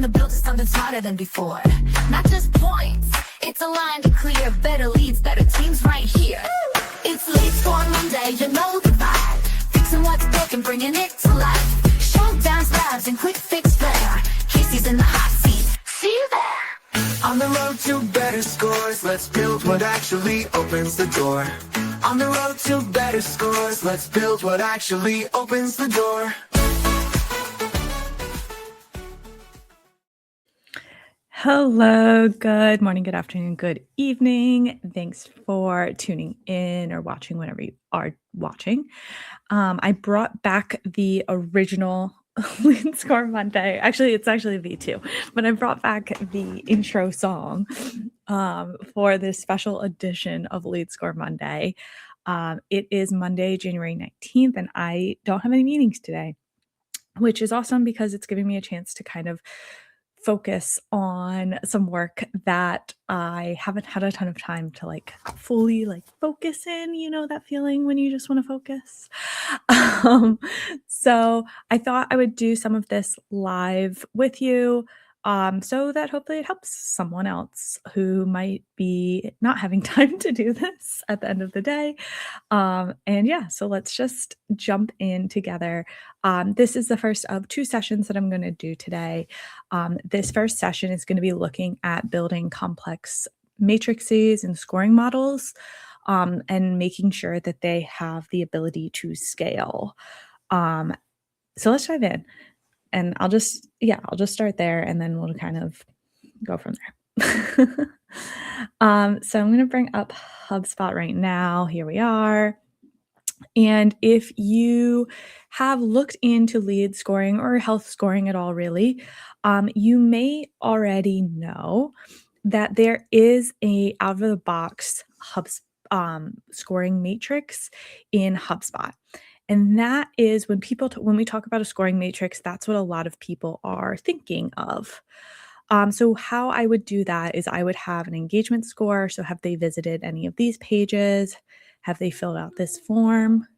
time to build something smarter than before. Not just points, it's aligned to clear. Better leads, better teams right here. It's Lead Score Monday, you know the vibe. Fixing what's broken, bringing it to life. Showdown stabs and quick fix flair. Casey's in the hot seat, see you there. On the road to better scores, let's build what actually opens the door. On the road to better scores, let's build what actually opens the door. Hello, good morning, good afternoon, good evening. Thanks for tuning in or watching whenever you are watching. I brought back the original Lead Score Monday. Actually, it's actually V2, but I brought back the intro song for this special edition of Lead Score Monday. It is Monday, January 19th, and I don't have any meetings today, which is awesome because it's giving me a chance to kind of focus on some work that I haven't had a ton of time to fully focus in, that feeling when you just want to focus. So I thought I would do some of this live with you, so that hopefully it helps someone else who might be not having time to do this at the end of the day. So let's just jump in together. This is the first of two sessions that I'm going to do today. This first session is going to be looking at building complex matrices and scoring models, and making sure that they have the ability to scale. So let's dive in, and I'll just start there, and then we'll kind of go from there. So I'm going to bring up HubSpot right now. Here we are. And if you have looked into lead scoring or health scoring at all, really, you may already know that there is a out-of-the-box scoring matrix in HubSpot. And that is when we talk about a scoring matrix, that's what a lot of people are thinking of. So how I would do that is I would have an engagement score. So have they visited any of these pages? Have they filled out this form?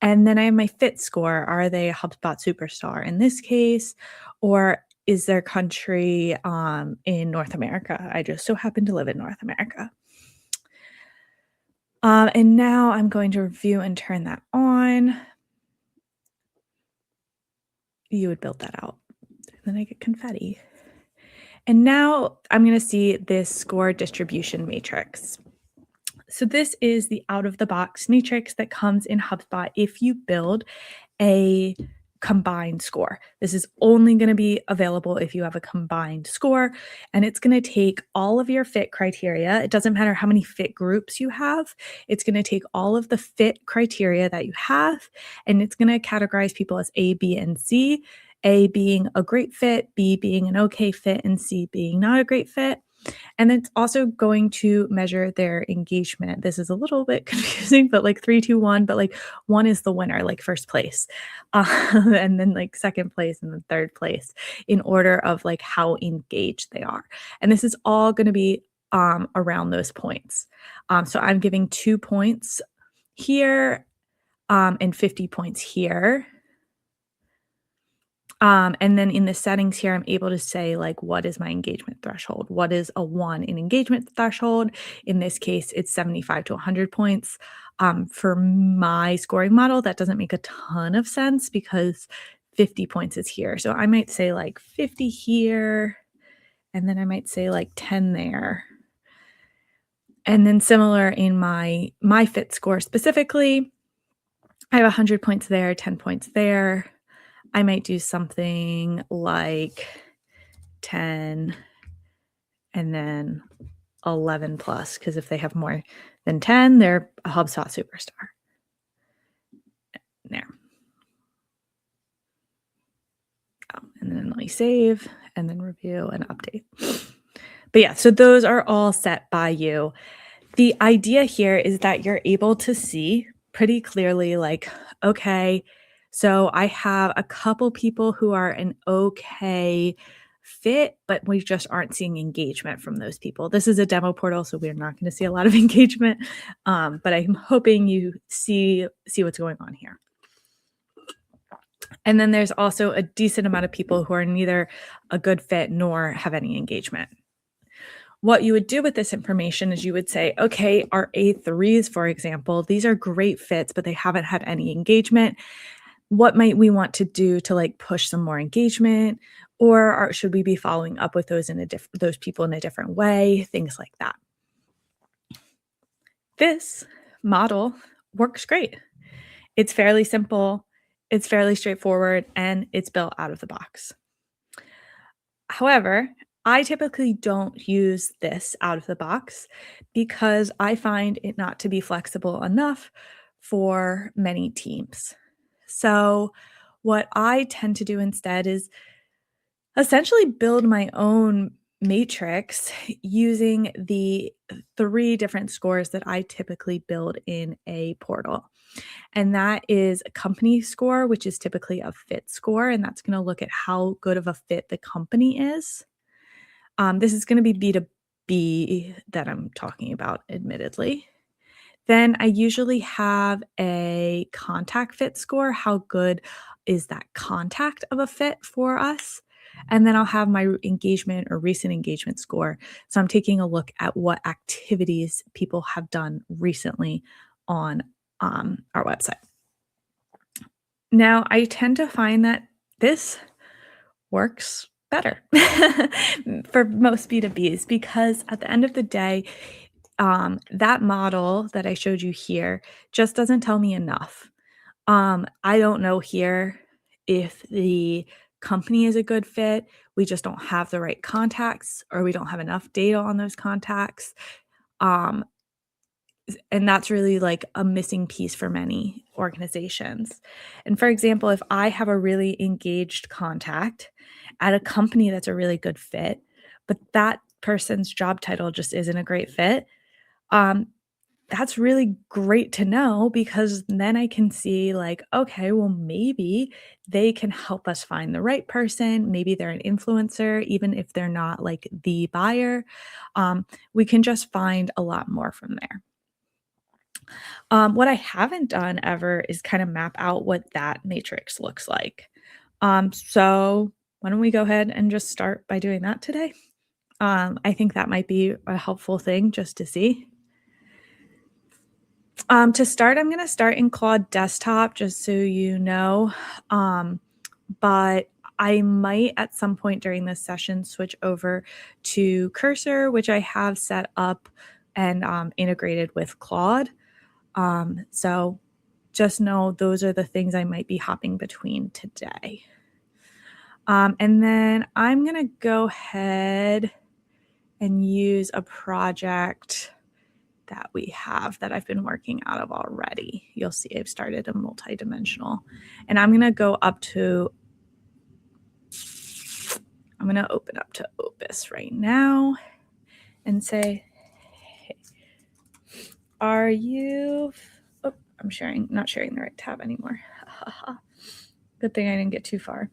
And then I have my fit score. Are they a HubSpot superstar in this case? Or is their country in North America? I just so happen to live in North America. And now I'm going to review and turn that on. You would build that out. Then I get confetti. And now I'm going to see this score distribution matrix. So this is the out-of-the-box matrix that comes in HubSpot if you build a combined score. This is only going to be available if you have a combined score, and it's going to take all of your fit criteria. It doesn't matter how many fit groups you have. It's going to take all of the fit criteria that you have, and it's going to categorize people as A, B, and C. A being a great fit, B being an okay fit, and C being not a great fit. And it's also going to measure their engagement. This is a little bit confusing, but 3, 2, 1, but 1 is the winner, first place, and then second place and then third place in order of how engaged they are. And this is all going to be around those points. So I'm giving 2 points here, and 50 points here. And then in the settings here, I'm able to say what is my engagement threshold? What is a 1 in engagement threshold? In this case, it's 75 to 100 points. For my scoring model, that doesn't make a ton of sense because 50 points is here. So I might say 50 here, and then I might say 10 there. And then similar in my fit score specifically, I have 100 points there, 10 points there. I might do something like 10 and then 11 plus, because if they have more than 10, they're a HubSpot superstar. There. And then let me save and then review and update. But yeah, so those are all set by you. The idea here is that you're able to see pretty clearly okay, so I have a couple people who are an okay fit, but we just aren't seeing engagement from those people. This is a demo portal, so we're not going to see a lot of engagement, but I'm hoping you see what's going on here. And then there's also a decent amount of people who are neither a good fit nor have any engagement. What you would do with this information is you would say, okay, our A3s, for example, these are great fits, but they haven't had any engagement. What might we want to do to like push some more engagement? Or should we be following up with those those people in a different way? Things like that. This model works great. It's fairly simple, it's fairly straightforward, and it's built out of the box. However, I typically don't use this out of the box because I find it not to be flexible enough for many teams. So, what I tend to do instead is essentially build my own matrix using the 3 different scores that I typically build in a portal. And that is a company score, which is typically a fit score, and that's gonna look at how good of a fit the company is. This is gonna be B2B that I'm talking about, admittedly. Then I usually have a contact fit score. How good is that contact of a fit for us? And then I'll have my engagement or recent engagement score. So I'm taking a look at what activities people have done recently on our website. Now, I tend to find that this works better for most B2Bs because at the end of the day, that model that I showed you here just doesn't tell me enough. I don't know here if the company is a good fit. We just don't have the right contacts or we don't have enough data on those contacts. Um, and that's really like a missing piece for many organizations. And for example, if I have a really engaged contact at a company that's a really good fit, but that person's job title just isn't a great fit, um, that's really great to know because then I can see like, okay, well, maybe they can help us find the right person. Maybe they're an influencer, even if they're not like the buyer. We can just find a lot more from there. What I haven't done ever is kind of map out what that matrix looks like. So why don't we go ahead and just start by doing that today? I think that might be a helpful thing just to see. To start, I'm going to start in Claude Desktop, just so you know. But I might at some point during this session switch over to Cursor, which I have set up and integrated with Claude. So just know those are the things I might be hopping between today. And then I'm going to go ahead and use a project that we have that I've been working out of already. You'll see I've started a multidimensional. And I'm going to go up to, I'm going to open up to Opus right now and say, hey, are you, oh, I'm sharing, not sharing the right tab anymore. Good thing I didn't get too far.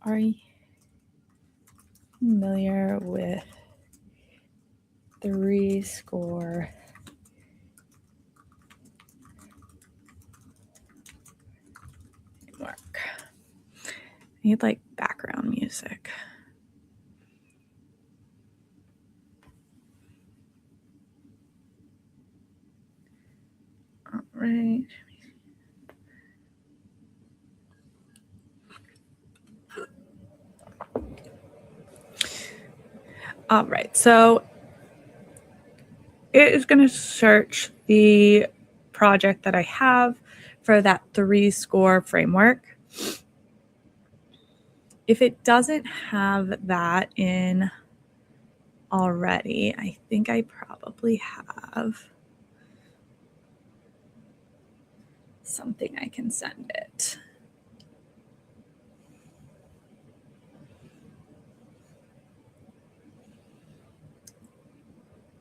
Are you familiar with 3 score framework? I need like background music. All right. All right, so it is going to search the project that I have for that 3 score framework. If it doesn't have that in already, I think I probably have something I can send it.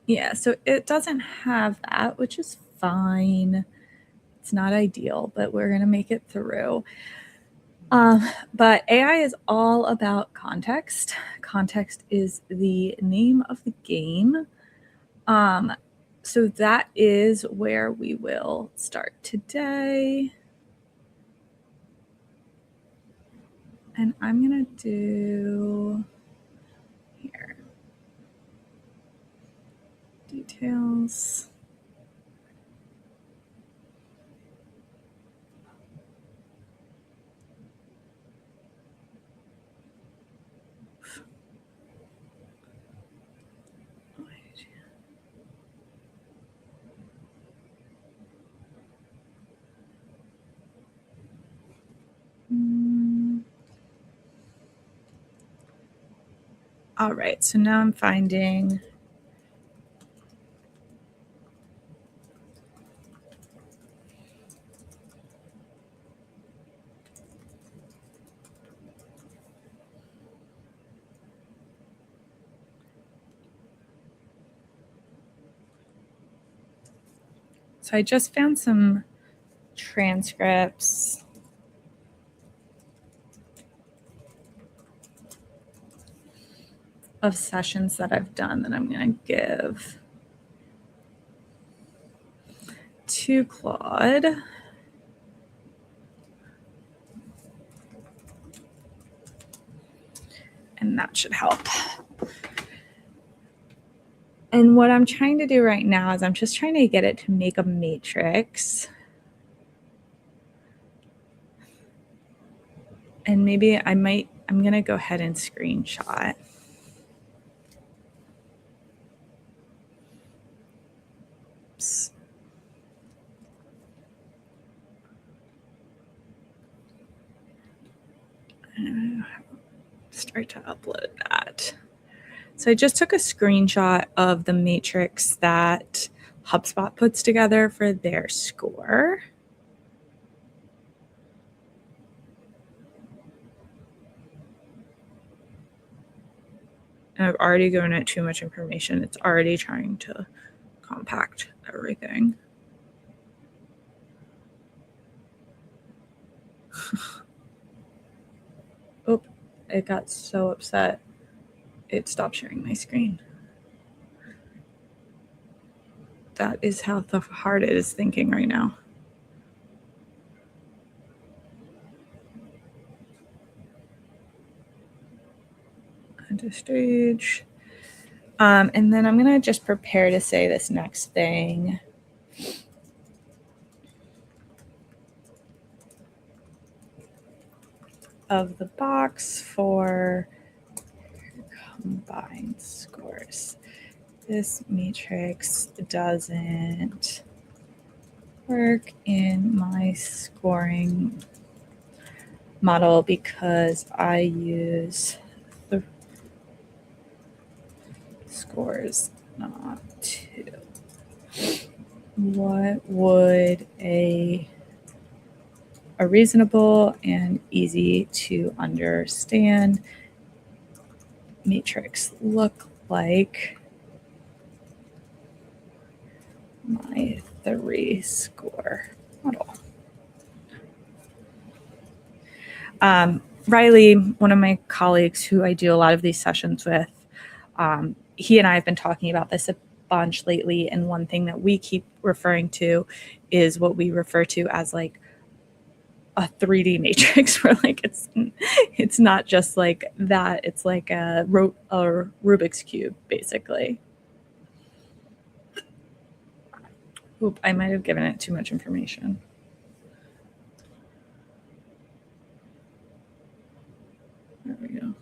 Yeah, so it doesn't have that, which is fine. It's not ideal, but we're going to make it through. But AI is all about context. Context is the name of the game. So that is where we will start today. And I'm going to do here. Details. All right, so now I'm finding so I just found some transcripts of sessions that I've done that I'm going to give to Claude. And that should help. And what I'm trying to do right now is I'm just trying to get it to make a matrix. And maybe I'm going to go ahead and screenshot. Oops. Start to upload that. So I just took a screenshot of the matrix that HubSpot puts together for their score. And I've already given it too much information. It's already trying to compact everything. Oh, it got so upset. It stopped sharing my screen. That is how hard it is thinking right now. Onto stage. And then I'm going to just prepare to say this next thing. Of the box for combined scores. This matrix doesn't work in my scoring model because I use the scores, not two. What would a reasonable and easy to understand matrix look like my 3-score model? Riley, one of my colleagues who I do a lot of these sessions with, he and I have been talking about this a bunch lately. And one thing that we keep referring to is what we refer to as like a 3D matrix, where like it's not just like that. It's like a Rubik's Cube, basically. Oop, I might have given it too much information. There we go.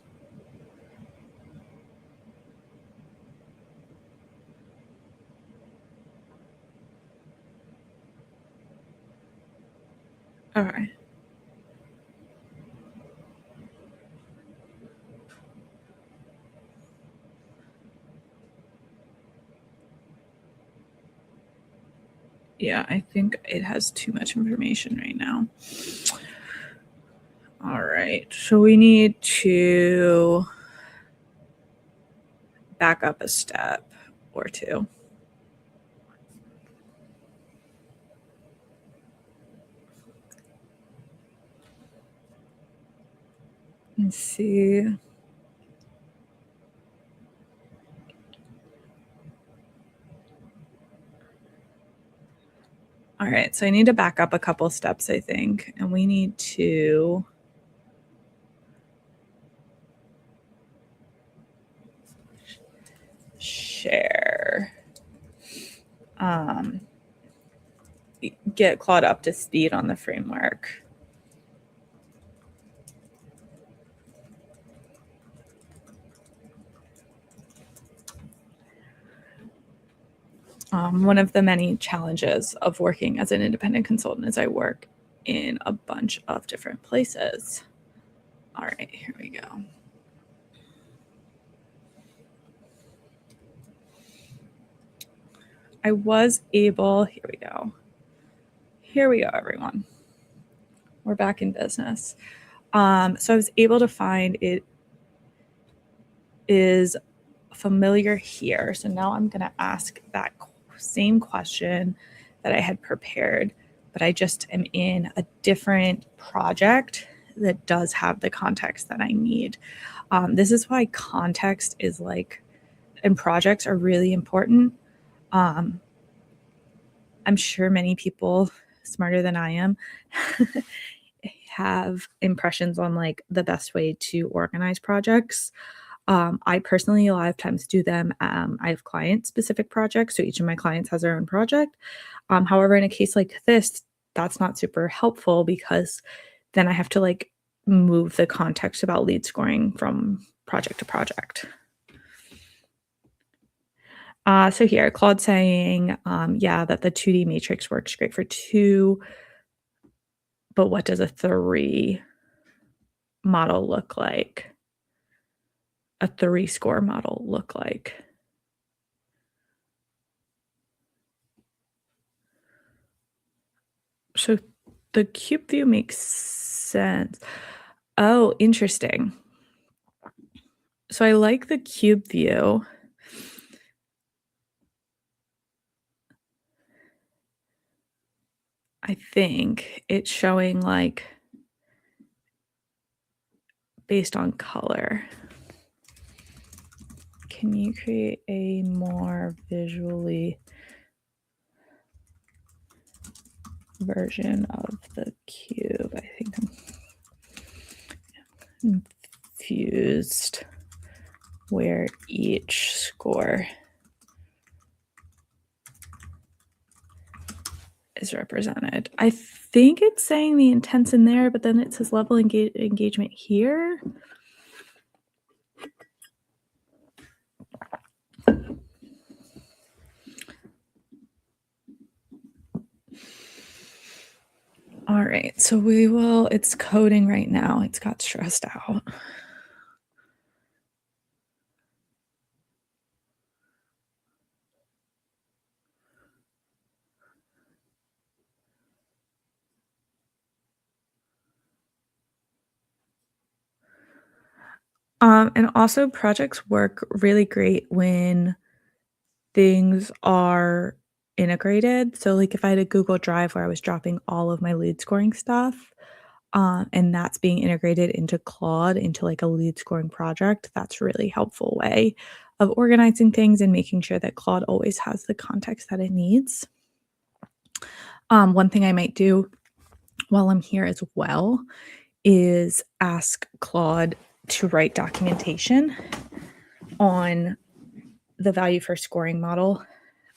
All right. Yeah, I think it has too much information right now. All right, so we need to back up a step or two. And see. All right, so I need to back up a couple steps, I think, and we need to share. Get Claude up to speed on the framework. One of the many challenges of working as an independent consultant is I work in a bunch of different places. All right, here we go. I was able, here we go. Here we go, everyone. We're back in business. So I was able to find it is familiar here. So now I'm going to ask that same question that I had prepared, but I just am in a different project that does have the context that I need. This is why context is like, and projects are really important. I'm sure many people smarter than I am have impressions on like the best way to organize projects. I personally, a lot of times do them. I have client specific projects. So each of my clients has their own project. However, in a case like this, that's not super helpful because then I have to like move the context about lead scoring from project to project. So here, Claude saying, yeah, that the 2D matrix works great for 2, but what does a 3 model look like? A 3 score model look like? So the cube view makes sense. Oh, interesting. So I like the cube view. I think it's showing like based on color. Can you create a more visually version of the cube? I think I'm confused where each score is represented. I think it's saying the intent's in there, but then it says level engagement here. All right, so it's coding right now. It's got stressed out. And also projects work really great when things are integrated. So like if I had a Google Drive where I was dropping all of my lead scoring stuff, and that's being integrated into Claude, into like a lead scoring project, that's a really helpful way of organizing things and making sure that Claude always has the context that it needs. One thing I might do while I'm here as well is ask Claude to write documentation on the value for scoring model,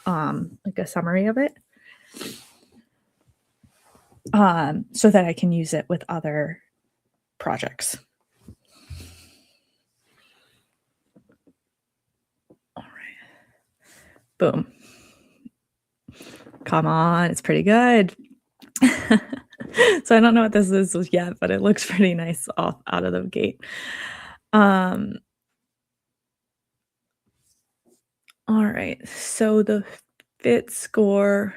like a summary of it, so that I can use it with other projects. All right. Boom. Come on, it's pretty good. So I don't know what this is yet, but it looks pretty nice off out of the gate. All right, so the fit score.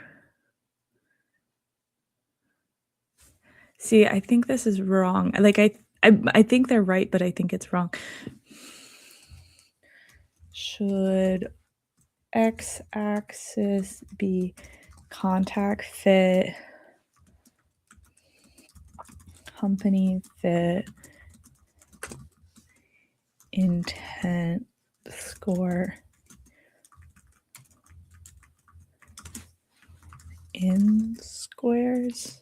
See, I think this is wrong. Like I think they're right, but I think it's wrong. Should x-axis be contact fit, company fit, intent score in squares?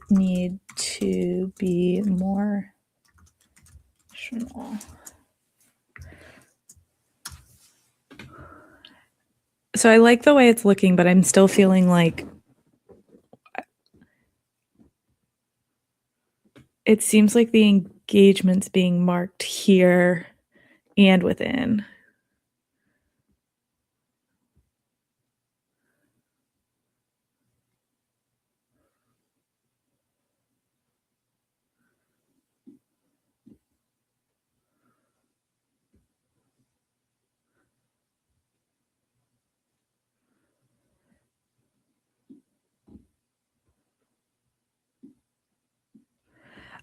Need to be more Optional. So I like the way it's looking, but I'm still feeling like it seems like the engagement's being marked here and within.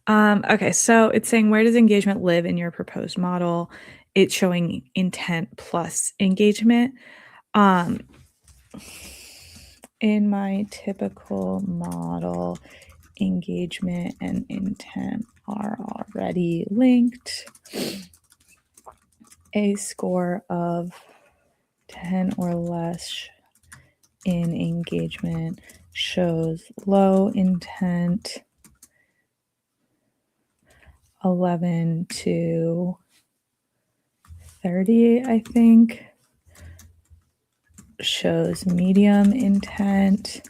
Okay, so it's saying, where does engagement live in your proposed model? It's showing intent plus engagement. In my typical model, engagement and intent are already linked. A score of 10 or less in engagement shows low intent. 11 to 30, I think, shows medium intent.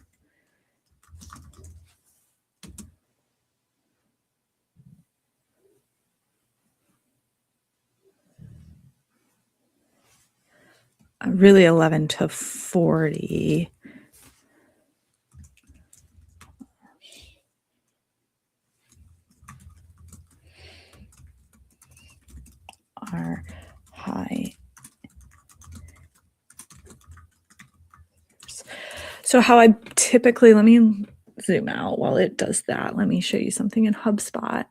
Really 11 to 40 are high. So how I typically, let me zoom out while it does that. Let me show you something in HubSpot.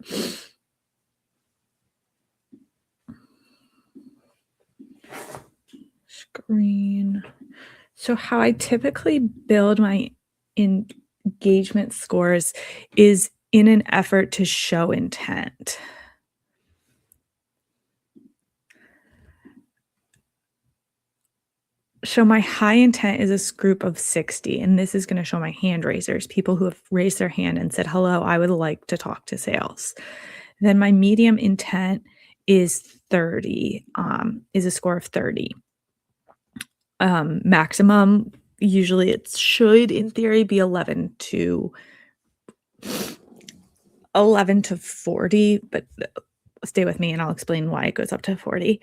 Screen. So how I typically build my engagement scores is in an effort to show intent. So my high intent is this group of 60, and this is going to show my hand raisers, people who have raised their hand and said, hello, I would like to talk to sales. Then my medium intent is 30, is a score of 30. Maximum, usually it should, in theory, be 11 to 40, but stay with me and I'll explain why it goes up to 40.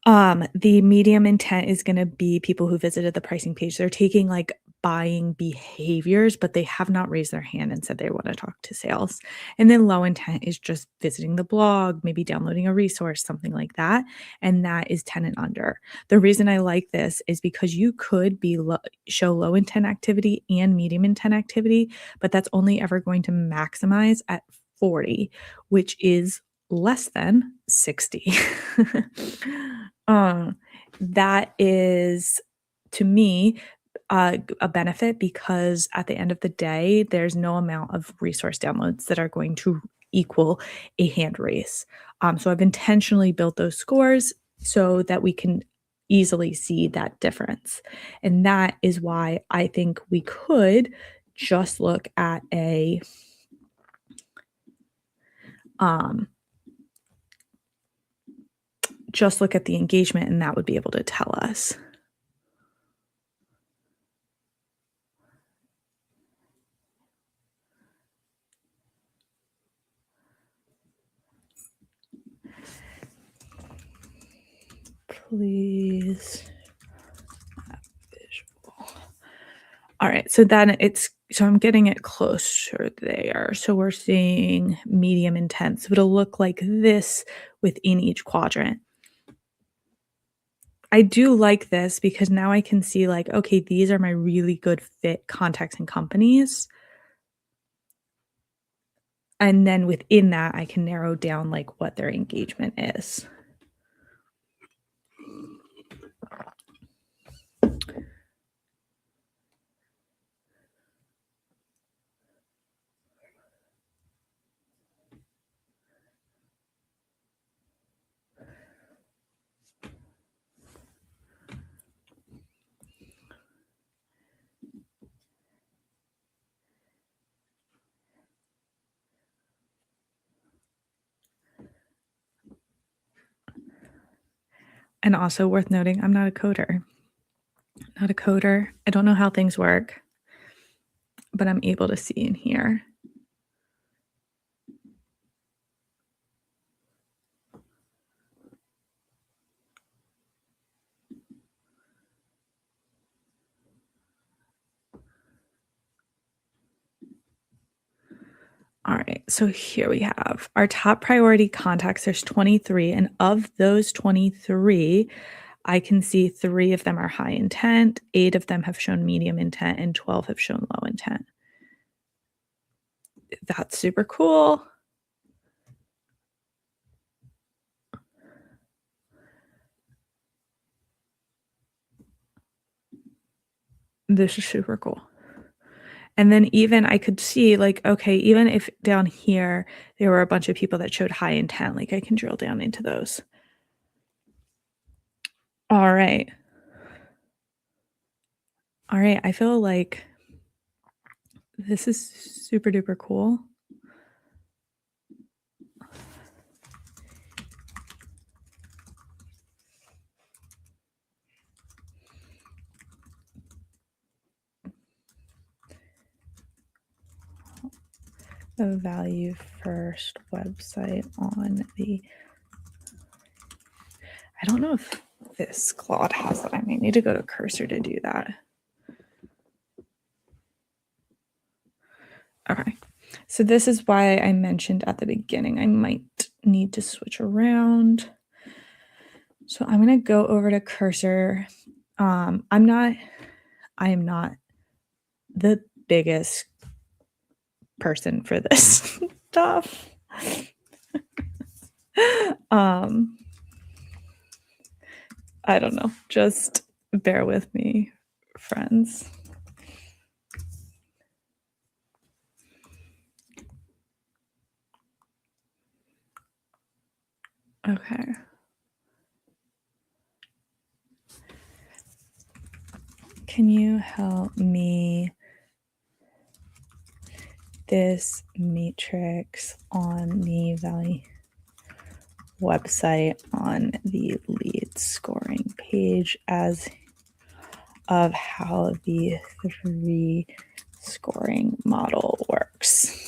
The medium intent is going to be people who visited the pricing page. They're taking like buying behaviors, but they have not raised their hand and said they want to talk to sales. And then low intent is just visiting the blog, maybe downloading a resource, something like that. And that is 10 and under. The reason I like this is because you could be show low intent activity and medium intent activity, but that's only ever going to maximize at 40, which is less than 60. That is, to me, a benefit because at the end of the day, there's no amount of resource downloads that are going to equal a hand raise. So I've intentionally built those scores so that we can easily see that difference. And that is why I think we could just look at a just look at the engagement, and that would be able to tell us. Please. Visual. All right, so then so I'm getting it closer there. So we're seeing medium intent. So it'll look like this within each quadrant. I do like this because now I can see like, okay, these are my really good fit contacts and companies. And then within that, I can narrow down like what their engagement is. And also worth noting, I'm not a coder. Not a coder. I don't know how things work, but I'm able to see in here. All right, so here we have our top priority contacts. There's 23, and of those 23, I can see 3 of them are high intent, 8 of them have shown medium intent, and 12 have shown low intent. That's super cool. This is super cool. And then even I could see like, okay, even if down here there were a bunch of people that showed high intent, like I can drill down into those. All right. All right. I feel like this is super duper cool. The value first website on the, I don't know if this Claude has that. I may need to go to Cursor to do that. Okay, so this is why I mentioned at the beginning I might need to switch around. So I'm going to go over to Cursor. I am not the biggest person for this stuff. I don't know. Just bear with me, friends. Okay. Can you help me? This matrix on the value website on the lead scoring page as of how the 3 scoring model works.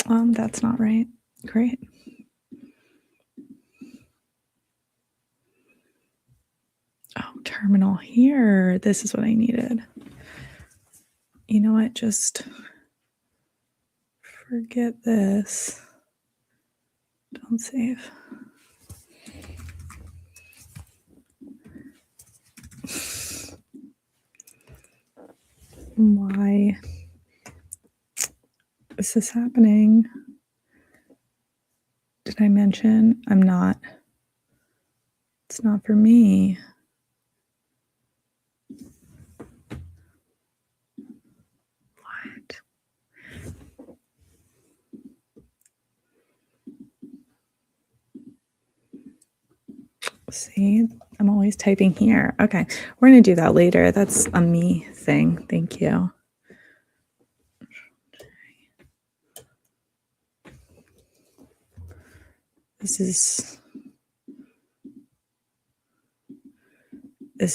That's not right. Great. Oh, terminal here. This is what I needed. You know what? Just forget this. Don't save. Why is this happening? Did I mention I'm not? It's not for me. What? See, I'm always typing here. Okay, we're going to do that later. That's a me thing. Thank you. This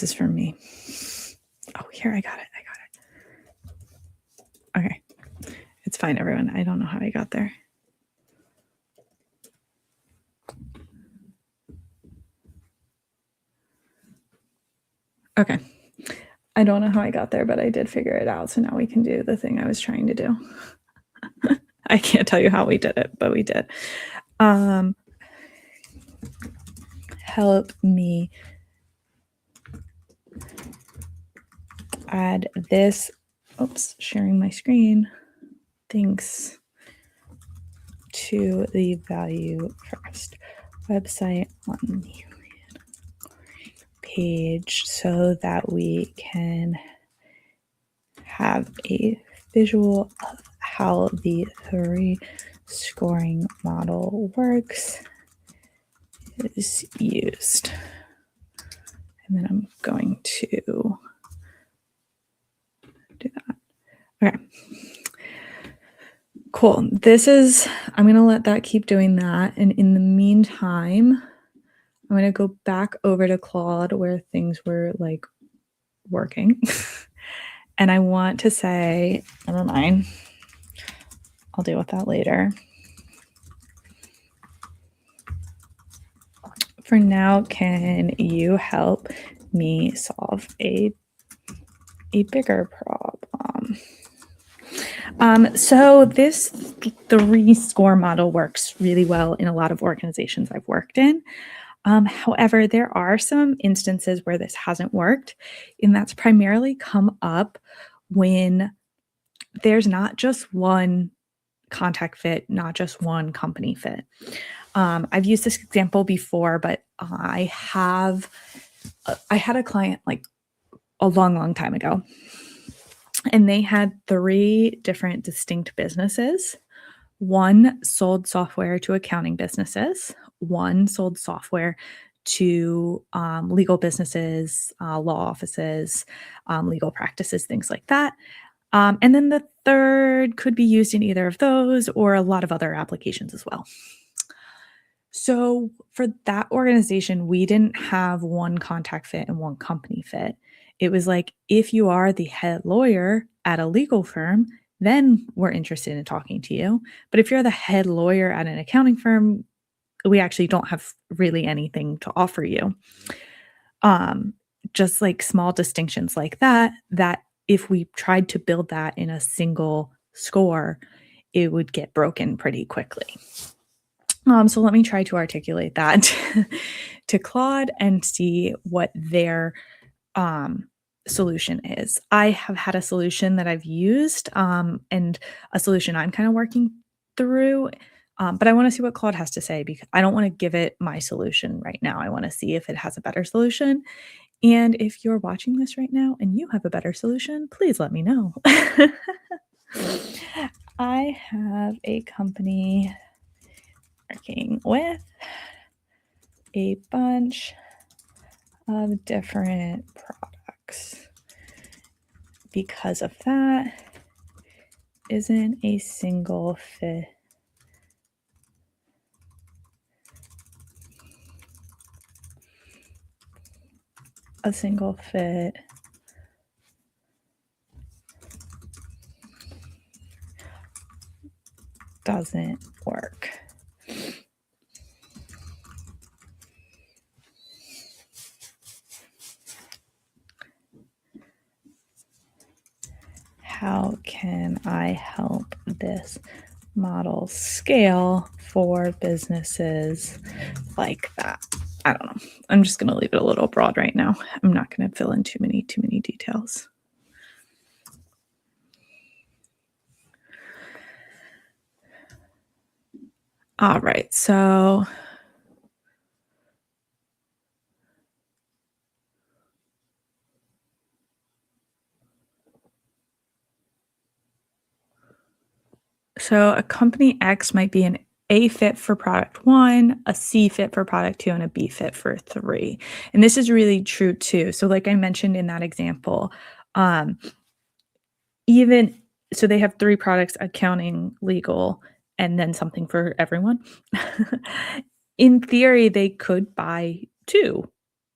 is for me. Oh, here, I got it. Okay. It's fine, everyone. I don't know how I got there. Okay. I don't know how I got there, but I did figure it out. So now we can do the thing I was trying to do. I can't tell you how we did it, but we did. Help me add this. Oops, sharing my screen. Thanks to the value first website on the page so that we can have a visual of how the 3 scoring model works is used. And then I'm going to do that. Okay. Cool. I'm going to let that keep doing that. And in the meantime, I'm going to go back over to Claude where things were like working. And I want to say, never mind. I'll deal with that later. For now, can you help me solve a bigger problem? So this 3-score model works really well in a lot of organizations I've worked in. However, there are some instances where this hasn't worked, and that's primarily come up when there's not just one contact fit, not just one company fit. I've used this example before, but I had a client like a long time ago, and they had 3 different distinct businesses. One sold software to accounting businesses, one sold software to legal businesses, law offices, legal practices, things like that. And then the third could be used in either of those or a lot of other applications as well. So for that organization, we didn't have one contact fit and one company fit. It was like, if you are the head lawyer at a legal firm, then we're interested in talking to you. But if you're the head lawyer at an accounting firm, we actually don't have really anything to offer you. Just like small distinctions like that if we tried to build that in a single score, it would get broken pretty quickly. So let me try to articulate that to Claude and see what their solution is. I have had a solution that I've used and a solution I'm kind of working through, but I want to see what Claude has to say because I don't want to give it my solution right now. I want to see if it has a better solution. And if you're watching this right now and you have a better solution, please let me know. I have a company working with a bunch of different products. Because of that, isn't a single fit. A single fit doesn't work. How can I help this model scale for businesses like that? I don't know. I'm just going to leave it a little broad right now. I'm not going to fill in too many details. All right. So a company X might be an A fit for product 1, a C fit for product 2, and a B fit for 3. And this is really true too. So like I mentioned in that example, so they have 3 products, accounting, legal, and then something for everyone. In theory, they could buy 2,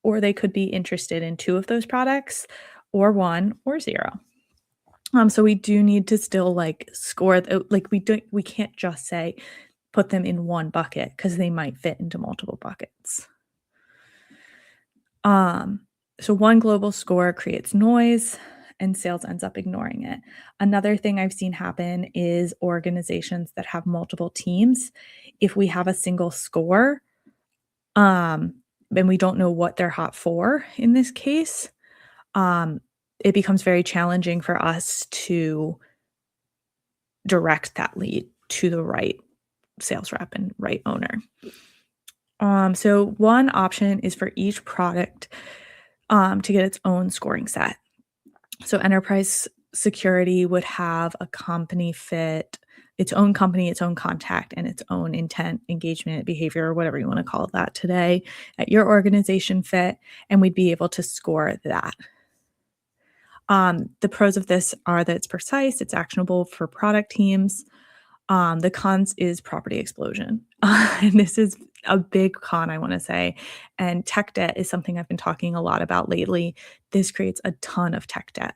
or they could be interested in 2 of those products, or 1 or 0. So we do need to still like score, we can't just say put them in one bucket because they might fit into multiple buckets. So one global score creates noise and sales ends up ignoring it. Another thing I've seen happen is organizations that have multiple teams. If we have a single score, and we don't know what they're hot for in this case, it becomes very challenging for us to direct that lead to the right sales rep and right owner. So one option is for each product to get its own scoring set. So enterprise security would have a company fit, its own company, its own contact, and its own intent, engagement, behavior, or whatever you want to call that today at your organization fit, and we'd be able to score that. The pros of this are that it's precise, it's actionable for product teams. The cons is property explosion. And this is a big con, I want to say. And tech debt is something I've been talking a lot about lately. This creates a ton of tech debt.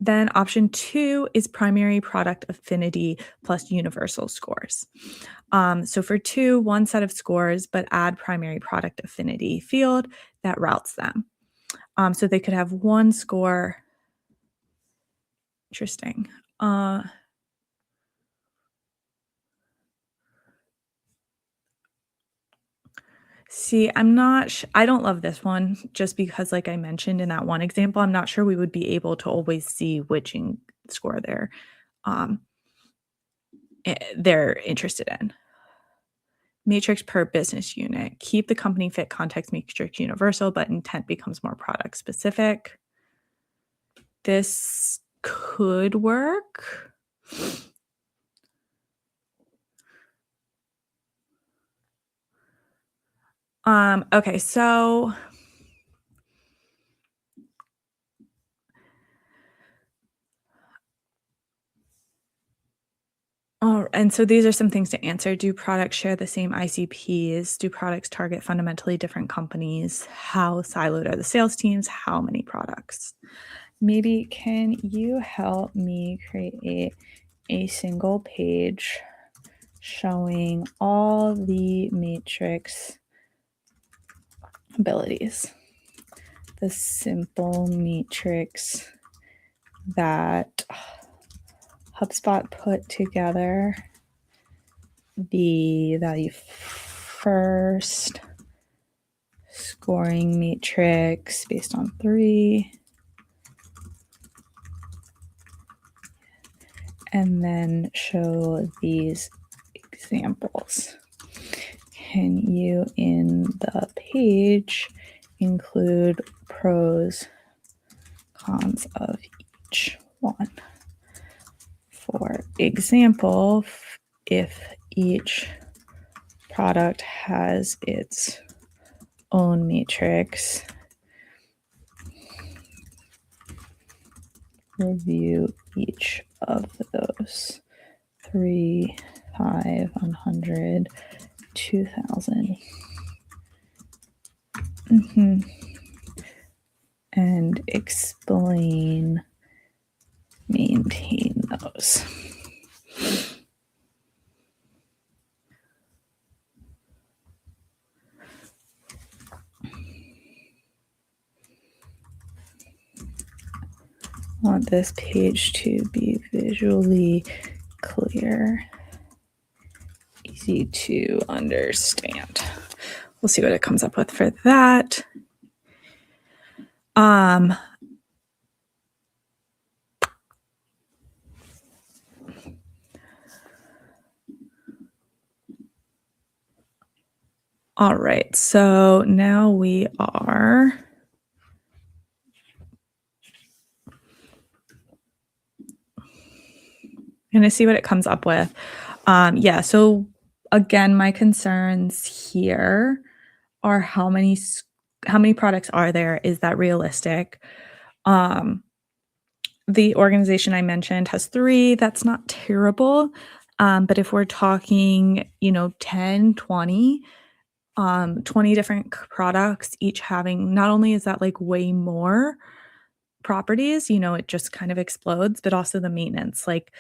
Then option 2 is primary product affinity plus universal scores. So for 2, one set of scores, but add primary product affinity field that routes them. So they could have one score. Interesting. See, I don't love this one just because, like I mentioned in that one example, I'm not sure we would be able to always see which score um, they're interested in. Matrix per business unit. Keep the company fit context matrix universal, but intent becomes more product specific. This could work. Okay, so and so these are some things to answer. Do products share the same ICPs? Do products target fundamentally different companies? How siloed are the sales teams? How many products? Maybe can you help me create a single page showing all the matrix abilities? The simple matrix that HubSpot put together, the value first scoring matrix based on 3, and then show these examples. Can you in the page include pros, cons of each one? For example, if each product has its own matrix, review each of those: 3, 5, 100, 2,000. And explain, maintain those. I want this page to be visually clear, easy to understand. We'll see what it comes up with for that. All right, so now we are going to see what it comes up with. Yeah, so again, my concerns here are how many products are there? Is that realistic? The organization I mentioned has 3. That's not terrible. But if we're talking, 10, 20, 20 different products, each having, not only is that like way more properties, it just kind of explodes, but also the maintenance, like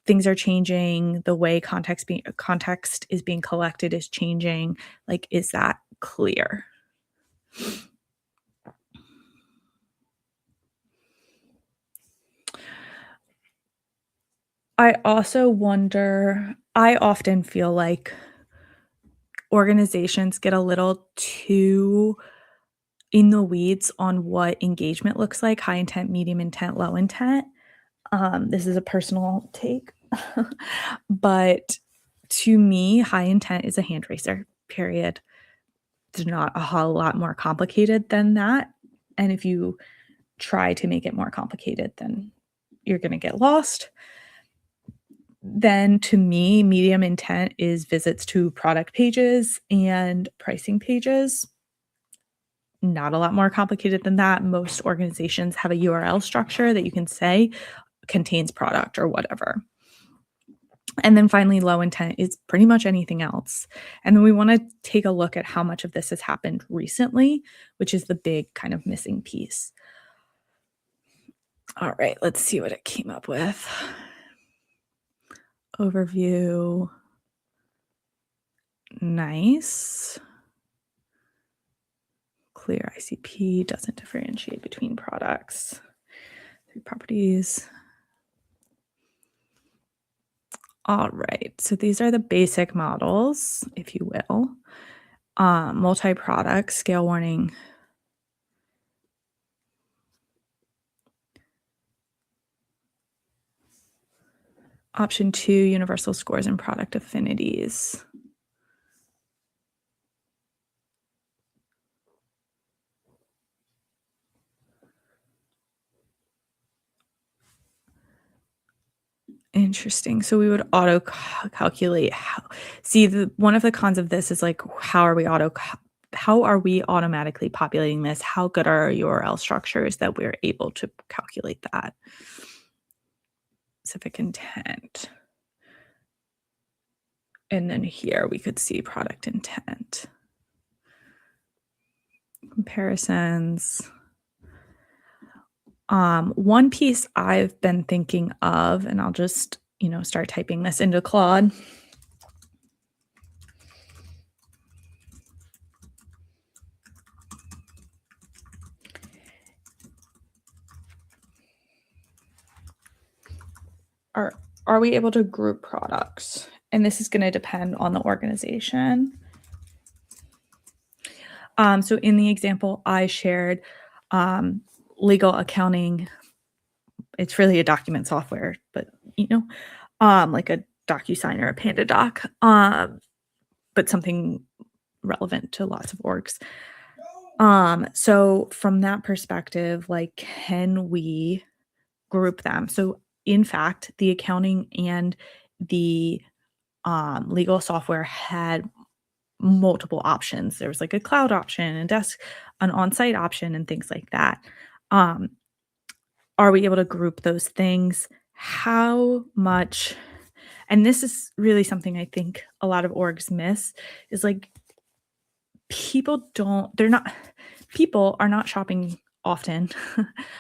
things are changing, the way context is being collected is changing. Like, is that clear? I also wonder, I often feel like organizations get a little too in the weeds on what engagement looks like: high intent, medium intent, low intent. This is a personal take, but to me, high intent is a hand raiser, period. It's not a whole lot more complicated than that. And if you try to make it more complicated, then you're going to get lost. Then to me, medium intent is visits to product pages and pricing pages. Not a lot more complicated than that. Most organizations have a URL structure that you can say, contains product or whatever. And then finally, low intent is pretty much anything else. And then we want to take a look at how much of this has happened recently, which is the big kind of missing piece. All right, let's see what it came up with. Overview. Nice. Clear ICP doesn't differentiate between products. 3 properties. All right, so these are the basic models, if you will. Multi-product, scale warning. Option 2, universal scores and product affinities. Interesting. So we would auto calculate one of the cons of this is like, how are we automatically populating this? How good are our URL structures that we're able to calculate that? Specific intent. And then here we could see product intent. Comparisons. One piece I've been thinking of, and I'll just, start typing this into Claude. Are we able to group products? And this is going to depend on the organization. So in the example I shared, legal accounting, it's really a document software, but like a DocuSign or a PandaDoc, but something relevant to lots of orgs. So from that perspective, like, can we group them? So in fact, the accounting and the legal software had multiple options. There was like a cloud option and an on-site option and things like that. Are we able to group those things? How much? And this is really something I think a lot of orgs miss, is like, people are not shopping often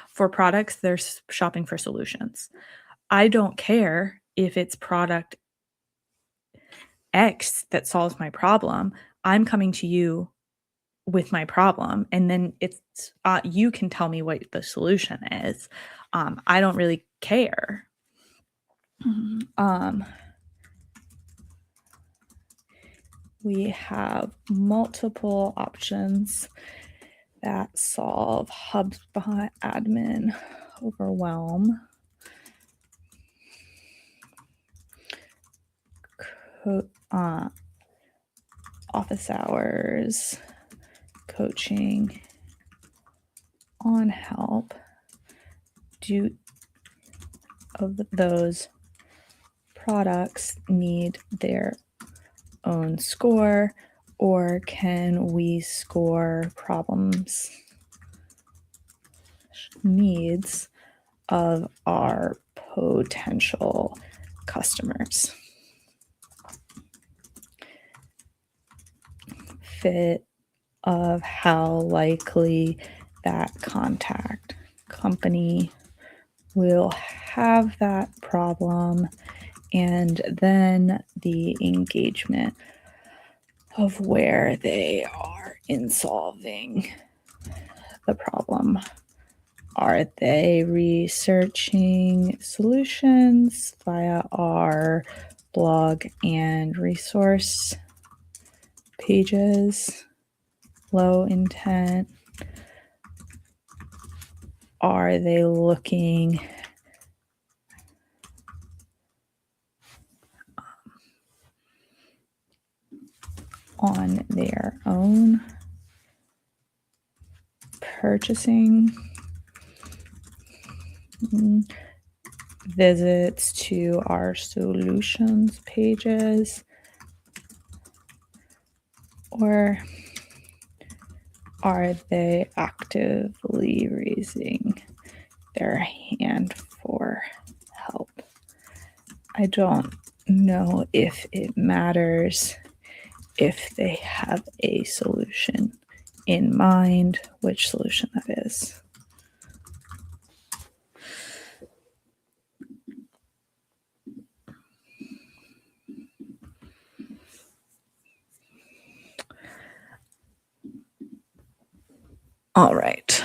for products. They're shopping for solutions. I don't care if it's product X that solves my problem. I'm coming to you with my problem, and then it's you can tell me what the solution is. I don't really care. We have multiple options that solve HubSpot admin overwhelm. Office hours, coaching, on help. Do of those products need their own score, or can we score problems, needs of our potential customers? Fit of how likely that contact company will have that problem, and then the engagement of where they are in solving the problem. Are they researching solutions via our blog and resource pages? Low intent. Are they looking on their own? Purchasing visits to our solutions pages, or are they actively raising their hand for help. I don't know if it matters if they have a solution in mind, which solution that is. All right.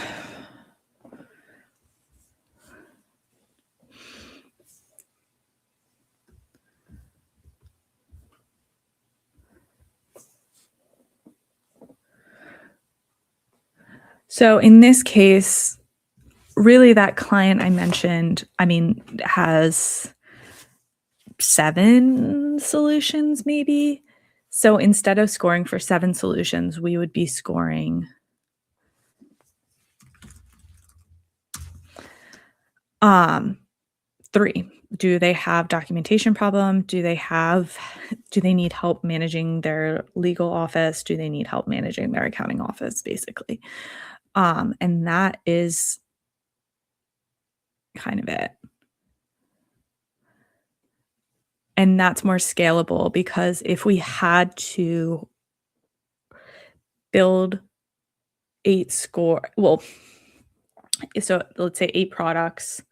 So in this case, really that client I mentioned, has 7 solutions maybe. So instead of scoring for 7 solutions, we would be scoring 3. Do they have documentation problem? Do they need help managing their legal office? Do they need help managing their accounting office, basically? And that is kind of it. And that's more scalable because if we had to build 8 so let's say 8 products,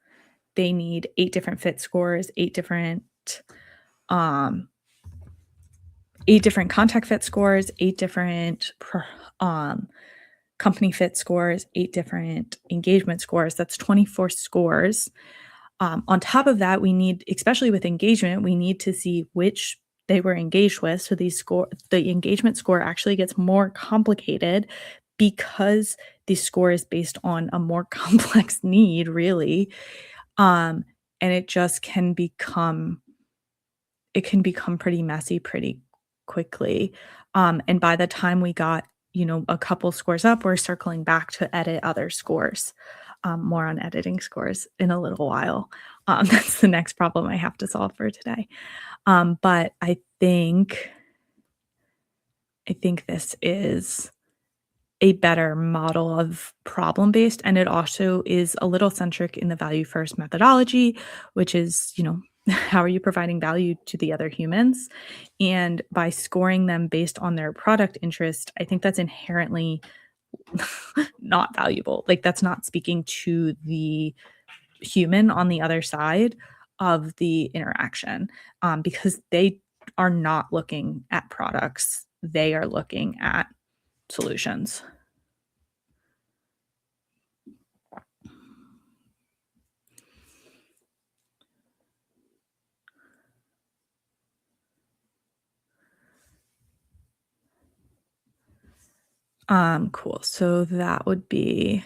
they need 8 different fit scores, 8 different contact fit scores, 8 different company fit scores, 8 different engagement scores. That's 24 scores. On top of that, we need, especially with engagement, we need to see which they were engaged with. So the engagement score actually gets more complicated because the score is based on a more complex need, really. And it just can become pretty messy pretty quickly. And by the time we got, a couple scores up, we're circling back to edit other scores. More on editing scores in a little while. That's the next problem I have to solve for today. But I think this is a better model of problem-based, and it also is a little centric in the value-first methodology, which is, how are you providing value to the other humans? And by scoring them based on their product interest, I think that's inherently not valuable. Like, that's not speaking to the human on the other side of the interaction, because they are not looking at products. They are looking at solutions. Cool. So that would be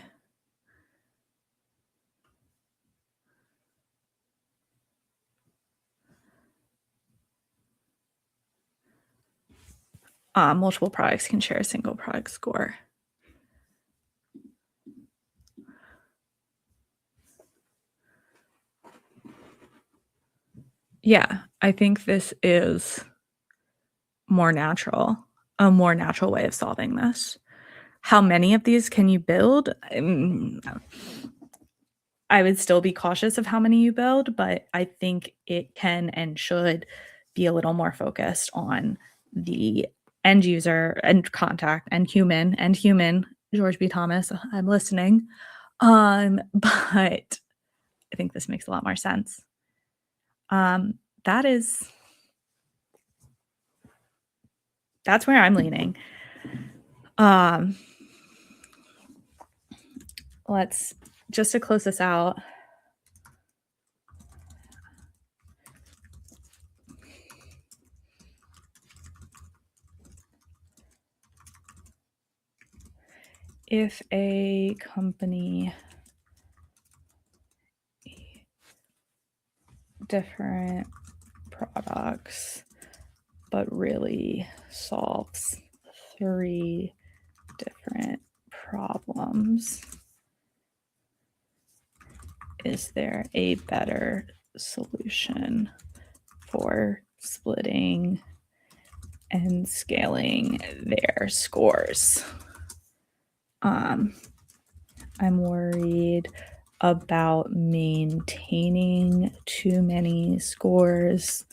multiple products can share a single product score. Yeah, I think this is a more natural way of solving this. How many of these can you build? I would still be cautious of how many you build, but I think it can and should be a little more focused on the end user and contact and human, George B. Thomas, I'm listening. But I think this makes a lot more sense. That's where I'm leaning. Let's just to close this out. If a company different products but really solves 3 different problems, is there a better solution for splitting and scaling their scores? I'm worried about maintaining too many scores.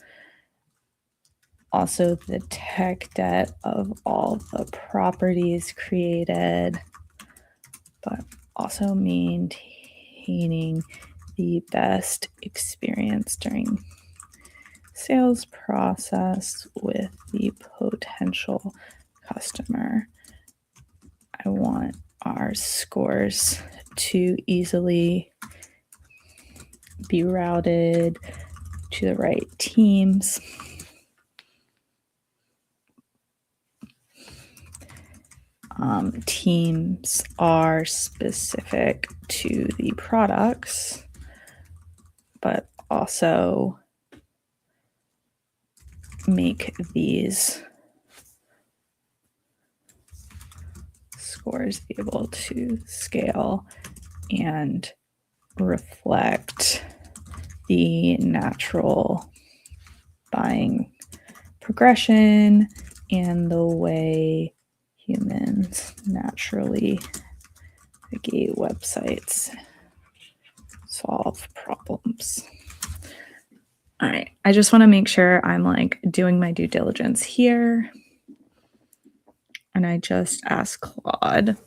Also, the tech debt of all the properties created, but also maintaining the best experience during sales process with the potential customer. I want our scores to easily be routed to the right teams. Teams are specific to the products, but also make these scores be able to scale and reflect the natural buying progression and the way humans naturally navigate websites, solve problems. All right, I just want to make sure I'm like doing my due diligence here. And I just asked Claude.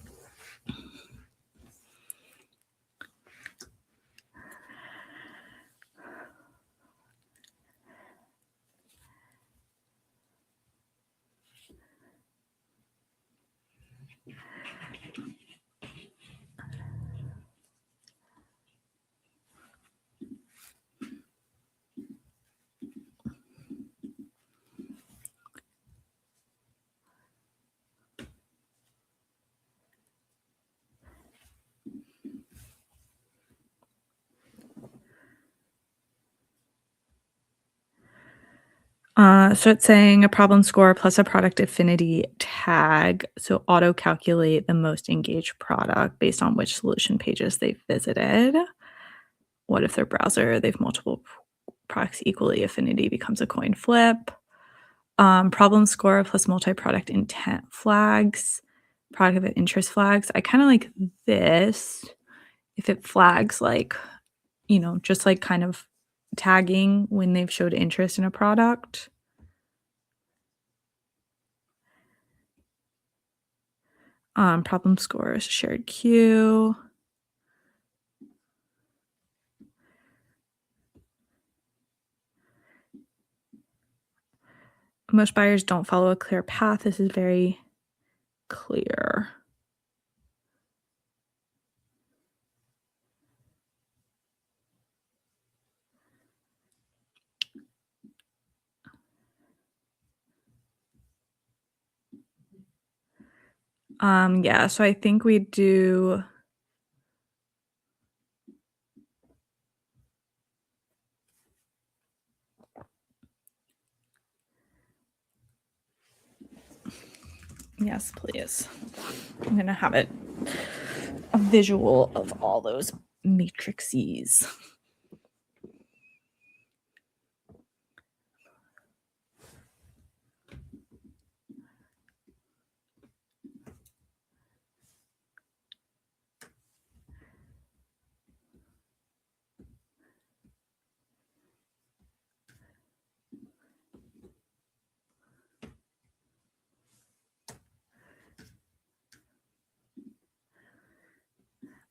So it's saying a problem score plus a product affinity tag. So auto calculate the most engaged product based on which solution pages they've visited. What if their browser, they've multiple products equally, affinity becomes a coin flip. Problem score plus multi-product intent flags, product of interest flags. I kind of like this if it flags like, just like kind of tagging when they've showed interest in a product. Problem scores, shared queue. Most buyers don't follow a clear path. This is very clear. Yeah, so I think we do. Yes, please. I'm going to have it a visual of all those matrices.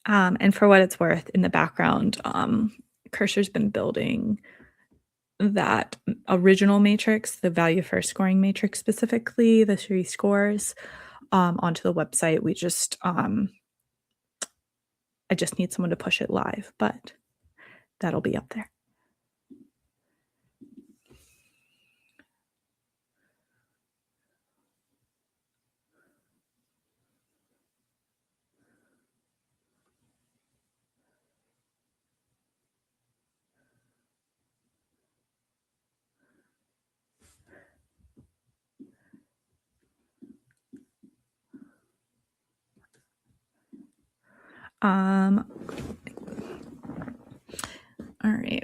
And for what it's worth, in the background, Cursor's been building that original matrix, the value first scoring matrix specifically, the 3 scores, onto the website. We just, I just need someone to push it live, but that'll be up there. All right.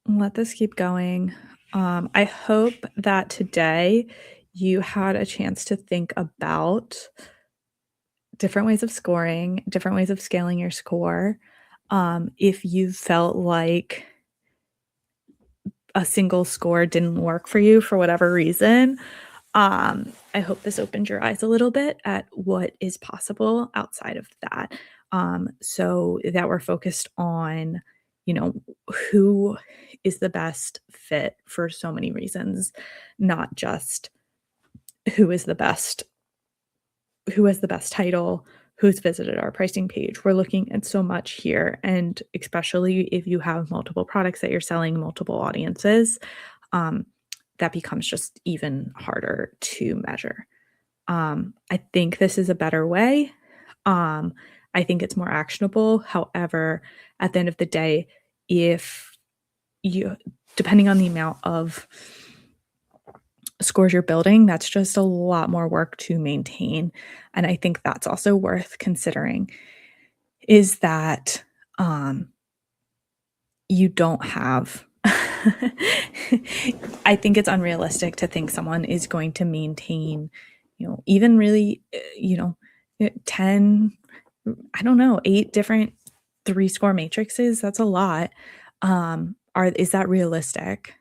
Let this keep going. I hope that today you had a chance to think about different ways of scoring, different ways of scaling your score. If you felt like a single score didn't work for you for whatever reason, I hope this opened your eyes a little bit at what is possible outside of that. So that we're focused on, you know, who is the best fit for so many reasons, not just who is the best, who has the best title, who's visited our pricing page. We're looking at so much here. And especially if you have multiple products that you're selling, multiple audiences, um, that becomes just even harder to measure. I think this is a better way. Um, I think it's more actionable. However, at the end of the day, if you, depending on the amount of scores you're building, that's just a lot more work to maintain. And I think that's also worth considering is that you don't have I think it's unrealistic to think someone is going to maintain, even really, 10, I don't know, 8 different 3-score matrices. That's a lot. Is that realistic?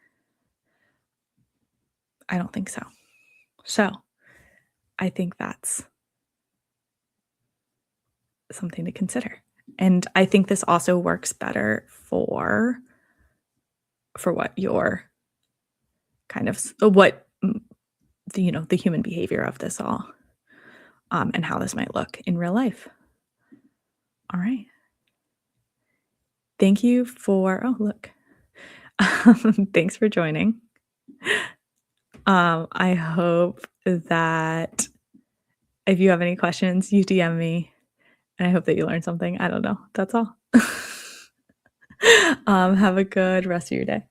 I don't think so. So I think that's something to consider. And I think this also works better for what your kind of what the human behavior of this all, and how this might look in real life. All right. Thank you for look. Thanks for joining. I hope that if you have any questions, you DM me, and I hope that you learned something. I don't know. That's all. Have a good rest of your day.